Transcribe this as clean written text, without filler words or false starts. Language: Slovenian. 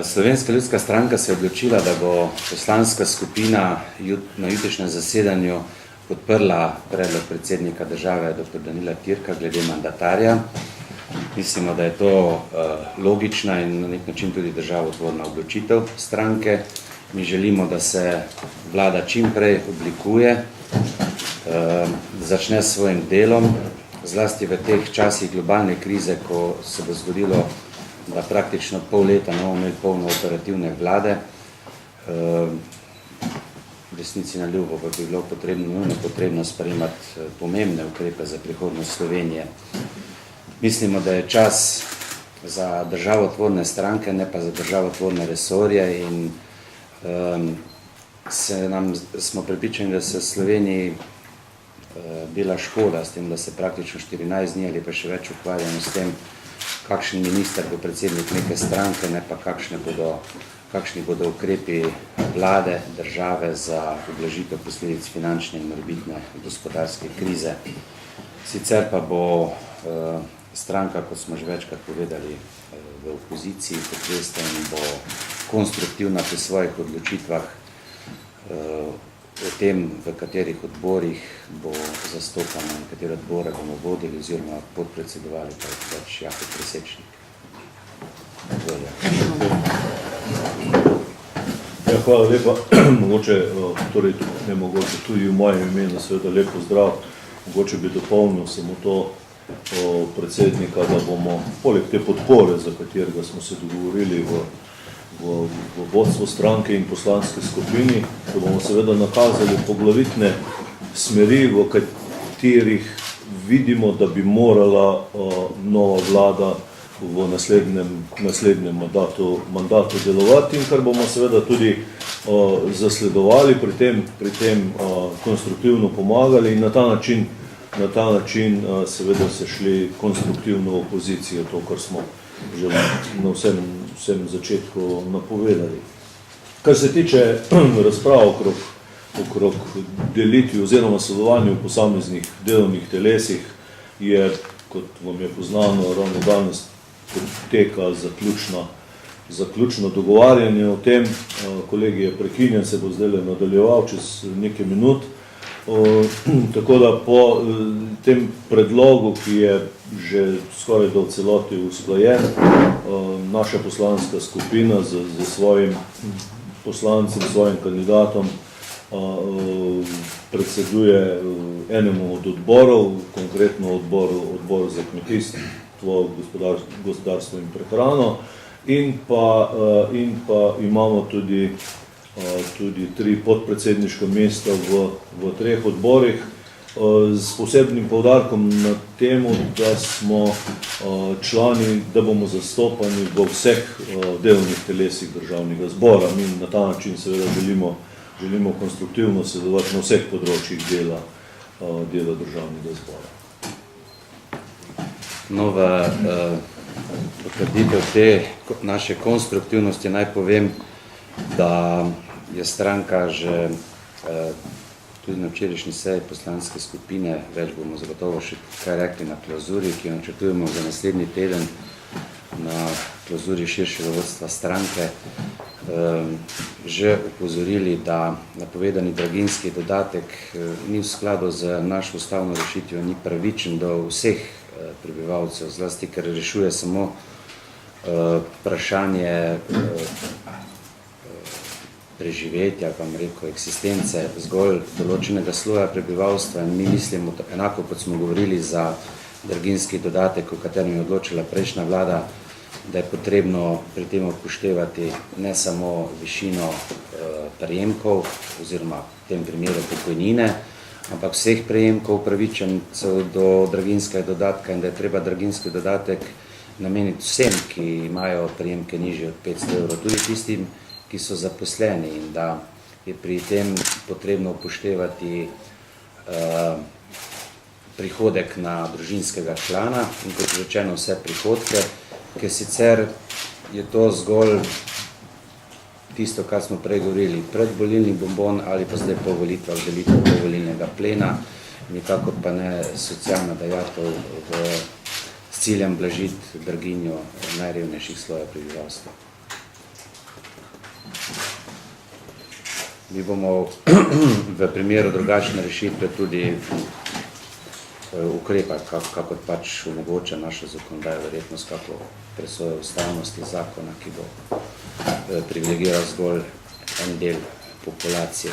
Slovenska ljudska stranka se je odločila, da bo poslanska skupina na jutrišnjem zasedanju podprla predlog predsednika države dr. Danila Türka glede mandatarja. Mislimo, da je to logična in na nek način tudi državotvorna odločitev stranke. Mi želimo, da se vlada čim prej oblikuje, začne s svojim delom, zlasti v teh časih globalne krize, ko se bo zgodilo, da praktično pol leta ne bomo imeli polno operativne vlade. V resnici na ljubo bi bilo nujno potrebno sprejemati pomembne ukrepe za prihodnost Slovenije. Mislimo, da je čas za državotvorne stranke, ne pa za državotvorne resorje in smo prepričani, da se v Sloveniji dela škoda s tem, da se praktično 14 dni ali pa še več ukvarjamo s tem, kakšen minister bo predsednik neke stranke, ne pa kakšni bodo ukrepi vlade, države za ublažitev posledic finančne in morebitne gospodarske krize. Sicer pa bo stranka, kot smo že večkrat povedali, v opoziciji potvesta in bo konstruktivna pri svojih odločitvah o tem, v katerih odborih bo zastopana in katere odbore bomo vodili oziroma podpredsedovali, pa je pač Jakob Presečnik. Ja, hvala lepa. Mogoče tudi v mojem imenu seveda lep pozdrav. Mogoče bi dopolnil samo to predsednika, da bomo poleg te podpore, za katerega smo se dogovorili v vodstvu stranke in poslanske skupini, da bomo seveda nakazali poglavitne smeri, v katerih vidimo, da bi morala nova vlada v naslednjem mandatu delovati in kar bomo seveda tudi zasledovali, pri tem konstruktivno pomagali in na ta način seveda se šli konstruktivno v opozicijo, to, kar smo že na vsem začetku napovedali. Kar se tiče razprav okrog delitvi oziroma sodelovanju v posameznih delovnih telesih, je, kot vam je poznano, ravno danes poteka zaključno dogovarjanje o tem. Kolegi je prekinjen, se bo zdaj nadaljeval čez nekaj minut. Tako da po tem predlogu, ki je že skoraj do celoti usklajen, naša poslanska skupina z svojim poslancem, svojim kandidatom predseduje enemu od odborov, konkretno odboru za kmetijstvo, gospodarstvo in prehrano in pa imamo tudi 3 podpredsedniška mesta v 3 odborih, s posebnim poudarkom na temu, da smo člani, da bomo zastopani v vseh delovnih telesih državnega zbora. Mi na ta način seveda želimo konstruktivno sodelovati na vseh področjih dela državnega zbora. Nova potrditev te naše konstruktivnosti naj povem, da je stranka že tudi na včerajšnji seji poslanske skupine, več bomo zagotovo še kaj rekli na klauzuri, ki jo načrtujemo za naslednji teden, na klauzuri širšega vodstva stranke, že upozorili, da napovedani draginjski dodatek ni v skladu z našo ustavno rešitvijo, ni pravičen do vseh prebivalcev, zlasti ker rešuje samo vprašanje preživetja, pa rekel, eksistence zgolj določenega sloja prebivalstva in mi mislimo, enako kot smo govorili za draginjski dodatek, o katerem je odločila prejšnja vlada, da je potrebno pri tem upoštevati ne samo višino prejemkov oziroma v tem primeru pokojnine, ampak vseh prejemkov upravičencev do draginjskega dodatka in da je treba draginjski dodatek nameniti vsem, ki imajo prejemke nižje od 500 evrov, tudi tistim, ki so zaposleni in da je pri tem potrebno upoštevati prihodek na družinskega člana in kot rečeno vse prihodke, ker sicer je to zgolj tisto, kar smo prej govorili, predvolilni bonbon ali pa zdaj po volitvah delitev povolilnega plena, nikakor pa ne socialna dajatev s ciljem blažiti draginjo najrevnejših slojev prebivalstva. Mi bomo v primeru drugačne rešitve tudi ukrepati, kako pač omogoča naša zakonodaja, verjetno s kako presojo ustavnosti zakona, ki bo privilegiral zgolj en del populacije.